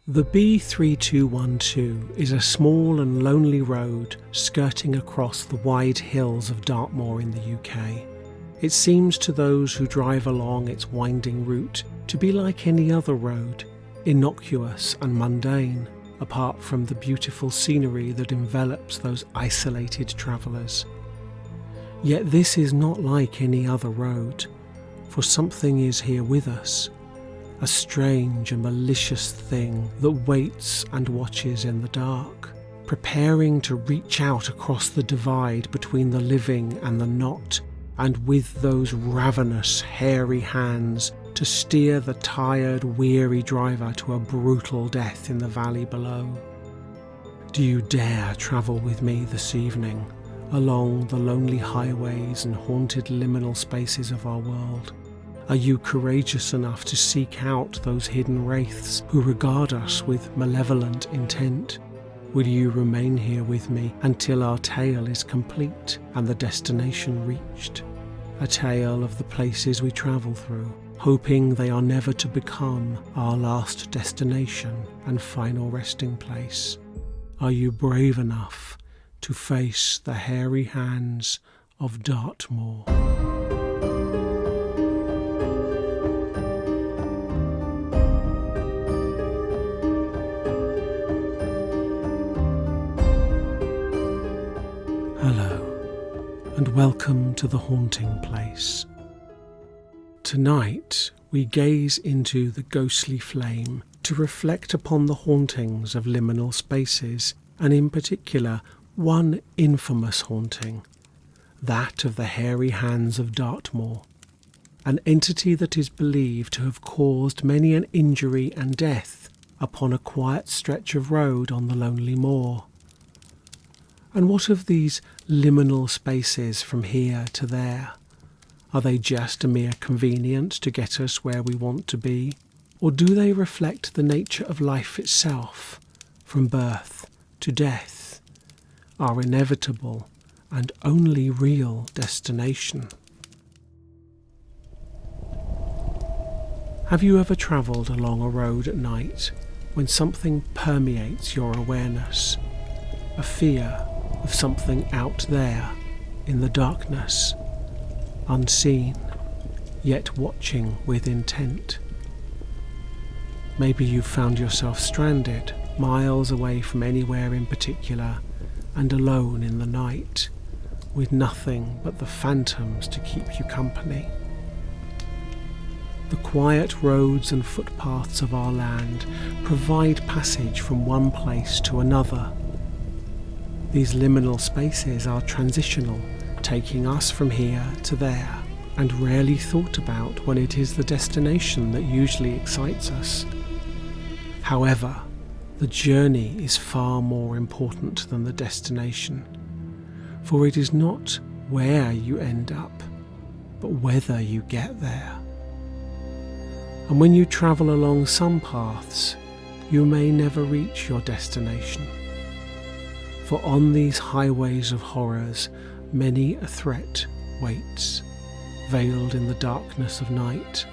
The B3212 is a small and lonely road skirting across the wide hills of Dartmoor in the UK. It seems to those who drive along its winding route to be like any other road, innocuous and mundane, apart from the beautiful scenery that envelops those isolated travellers. Yet this is not like any other road, for something is here with us, a strange and malicious thing that waits and watches in the dark, preparing to reach out across the divide between the living and the not, and with those ravenous, hairy hands to steer the tired, weary driver to a brutal death in the valley below. Do you dare travel with me this evening along the lonely highways and haunted liminal spaces of our world? Are you courageous enough to seek out those hidden wraiths who regard us with malevolent intent? Will you remain here with me until our tale is complete and the destination reached? A tale of the places we travel through, hoping they are never to become our last destination and final resting place. Are you brave enough to face the hairy hands of Dartmoor? Hello, and welcome to the haunting place. Tonight we gaze into the ghostly flame to reflect upon the hauntings of liminal spaces, and in particular one infamous haunting, that of the Hairy Hands of Dartmoor, an entity that is believed to have caused many an injury and death upon a quiet stretch of road on the lonely moor. And what of these liminal spaces from here to there? Are they just a mere convenience to get us where we want to be? Or do they reflect the nature of life itself, from birth to death, our inevitable and only real destination? Have you ever travelled along a road at night when something permeates your awareness, a fear of something out there in the darkness, unseen, yet watching with intent? Maybe you've found yourself stranded, miles away from anywhere in particular, and alone in the night, with nothing but the phantoms to keep you company. The quiet roads and footpaths of our land provide passage from one place to another. These liminal spaces are transitional, taking us from here to there, and rarely thought about when it is the destination that usually excites us. However, the journey is far more important than the destination, for it is not where you end up, but whether you get there. And when you travel along some paths, you may never reach your destination. For on these highways of horrors, many a threat waits, veiled in the darkness of night.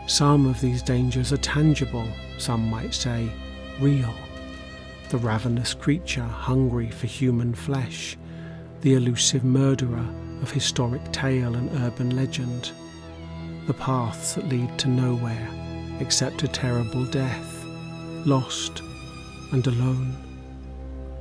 Some of these dangers are tangible, some might say real. The ravenous creature hungry for human flesh, the elusive murderer of historic tale and urban legend, the paths that lead to nowhere except a terrible death, lost and alone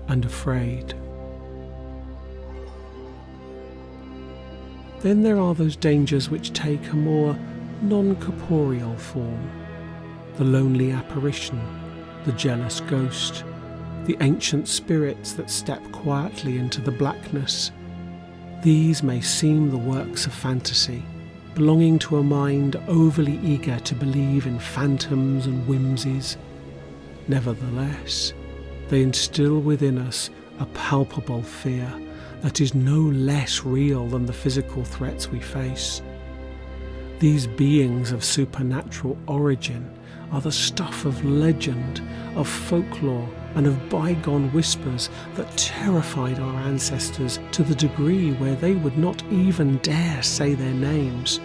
and afraid. Then there are those dangers which take a more non-corporeal form, the lonely apparition, the jealous ghost, the ancient spirits that step quietly into the blackness. These may seem the works of fantasy, belonging to a mind overly eager to believe in phantoms and whimsies. Nevertheless, they instill within us a palpable fear that is no less real than the physical threats we face. These beings of supernatural origin are the stuff of legend, of folklore, and of bygone whispers that terrified our ancestors to the degree where they would not even dare say their names,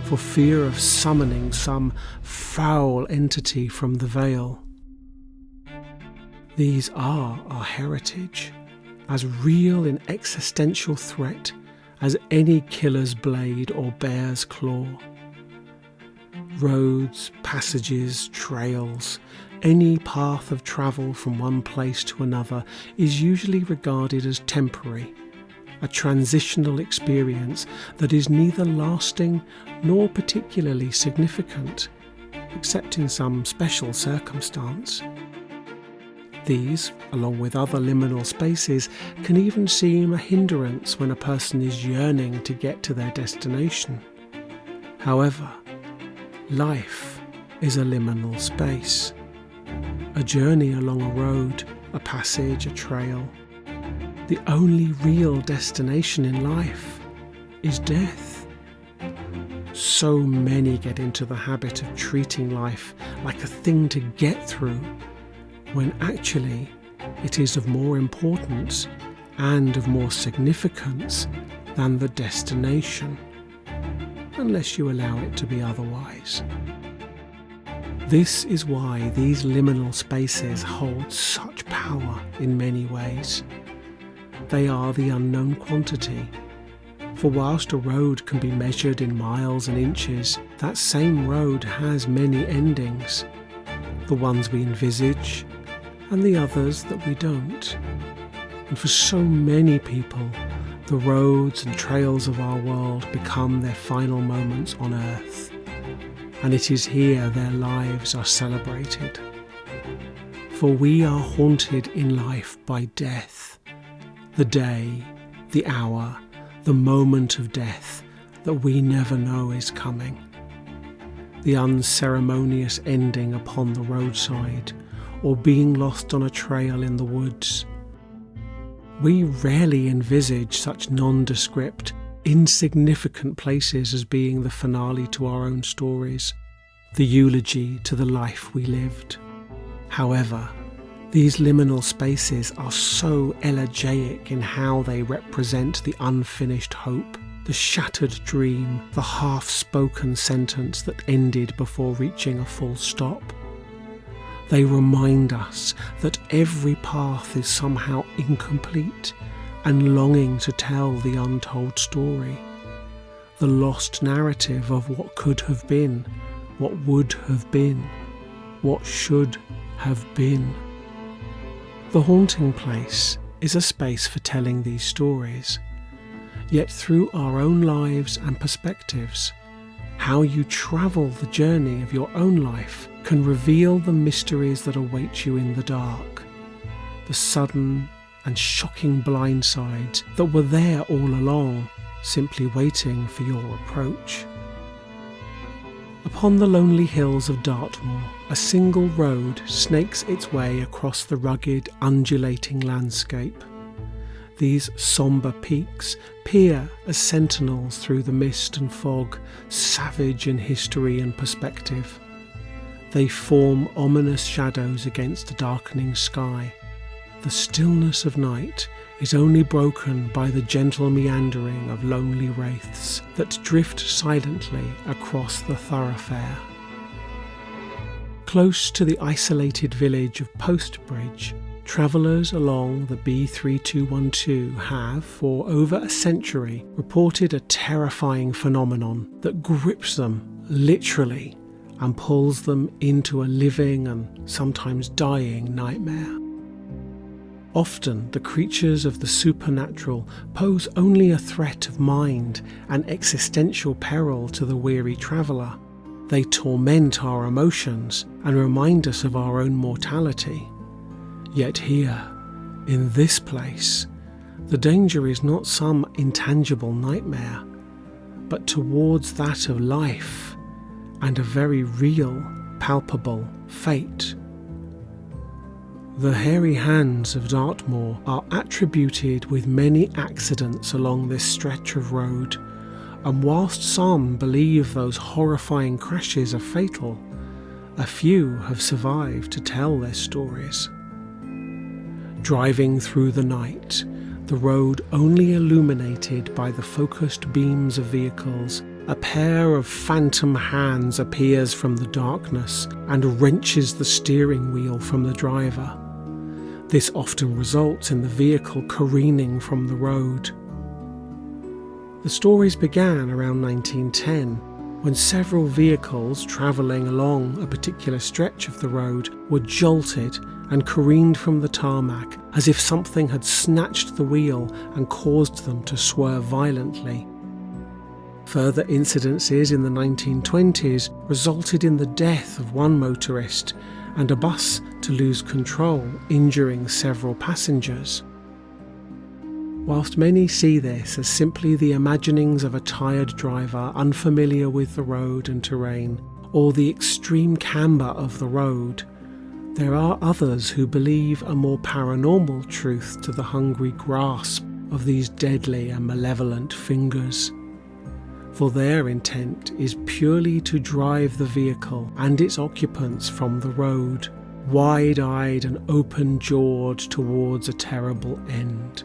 for fear of summoning some foul entity from the Vale. These are our heritage, as real an existential threat as any killer's blade or bear's claw. Roads, passages, trails, any path of travel from one place to another is usually regarded as temporary, a transitional experience that is neither lasting nor particularly significant, except in some special circumstance. These, along with other liminal spaces, can even seem a hindrance when a person is yearning to get to their destination. However, life is a liminal space, a journey along a road, a passage, a trail. The only real destination in life is death. So many get into the habit of treating life like a thing to get through, when actually it is of more importance and of more significance than the destination, unless you allow it to be otherwise. This is why these liminal spaces hold such power in many ways. They are the unknown quantity. For whilst a road can be measured in miles and inches, that same road has many endings. The ones we envisage and the others that we don't. And for so many people, the roads and trails of our world become their final moments on Earth. And it is here their lives are celebrated. For we are haunted in life by death. The day, the hour, the moment of death that we never know is coming. The unceremonious ending upon the roadside, or being lost on a trail in the woods. We rarely envisage such nondescript, insignificant places as being the finale to our own stories, the eulogy to the life we lived. However, these liminal spaces are so elegiac in how they represent the unfinished hope, the shattered dream, the half-spoken sentence that ended before reaching a full stop. They remind us that every path is somehow incomplete and longing to tell the untold story, the lost narrative of what could have been, what would have been, what should have been. The haunting place is a space for telling these stories, yet through our own lives and perspectives, how you travel the journey of your own life can reveal the mysteries that await you in the dark, the sudden and shocking blindsides that were there all along, simply waiting for your approach. Upon the lonely hills of Dartmoor, a single road snakes its way across the rugged, undulating landscape. These sombre peaks peer as sentinels through the mist and fog, savage in history and perspective. They form ominous shadows against the darkening sky. The stillness of night is only broken by the gentle meandering of lonely wraiths that drift silently across the thoroughfare. Close to the isolated village of Postbridge, travellers along the B3212 have, for over a century, reported a terrifying phenomenon that grips them, literally, and pulls them into a living and sometimes dying nightmare. Often the creatures of the supernatural pose only a threat of mind and existential peril to the weary traveller. They torment our emotions and remind us of our own mortality. Yet here, in this place, the danger is not some intangible nightmare, but towards that of life and a very real, palpable fate. The Hairy Hands of Dartmoor are attributed with many accidents along this stretch of road, and whilst some believe those horrifying crashes are fatal, a few have survived to tell their stories. Driving through the night, the road only illuminated by the focused beams of vehicles, a pair of phantom hands appears from the darkness and wrenches the steering wheel from the driver. This often results in the vehicle careening from the road. The stories began around 1910, when several vehicles travelling along a particular stretch of the road were jolted and careened from the tarmac as if something had snatched the wheel and caused them to swerve violently. Further incidences in the 1920s resulted in the death of one motorist and a bus to lose control, injuring several passengers. Whilst many see this as simply the imaginings of a tired driver unfamiliar with the road and terrain, or the extreme camber of the road, there are others who believe a more paranormal truth to the hungry grasp of these deadly and malevolent fingers. For their intent is purely to drive the vehicle and its occupants from the road, wide-eyed and open-jawed towards a terrible end.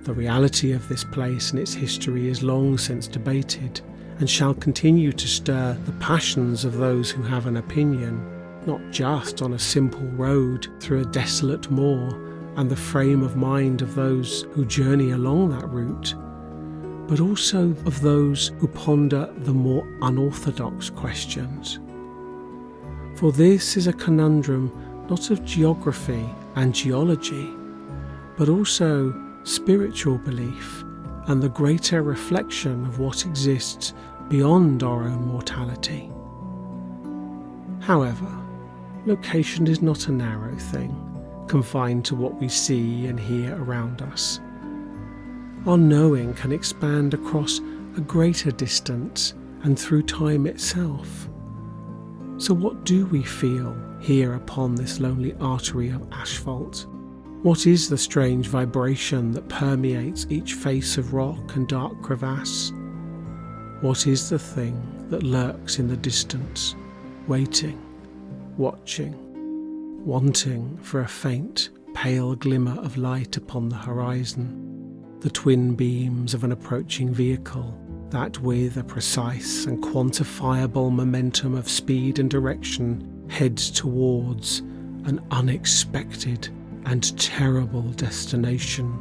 The reality of this place and its history is long since debated, and shall continue to stir the passions of those who have an opinion, not just on a simple road through a desolate moor and the frame of mind of those who journey along that route, but also of those who ponder the more unorthodox questions. For this is a conundrum not of geography and geology, but also spiritual belief and the greater reflection of what exists beyond our own mortality. However, location is not a narrow thing, confined to what we see and hear around us. Our knowing can expand across a greater distance and through time itself. So what do we feel here upon this lonely artery of asphalt? What is the strange vibration that permeates each face of rock and dark crevasse? What is the thing that lurks in the distance, waiting, watching, wanting for a faint, pale glimmer of light upon the horizon, the twin beams of an approaching vehicle that, with a precise and quantifiable momentum of speed and direction, heads towards an unexpected and terrible destination?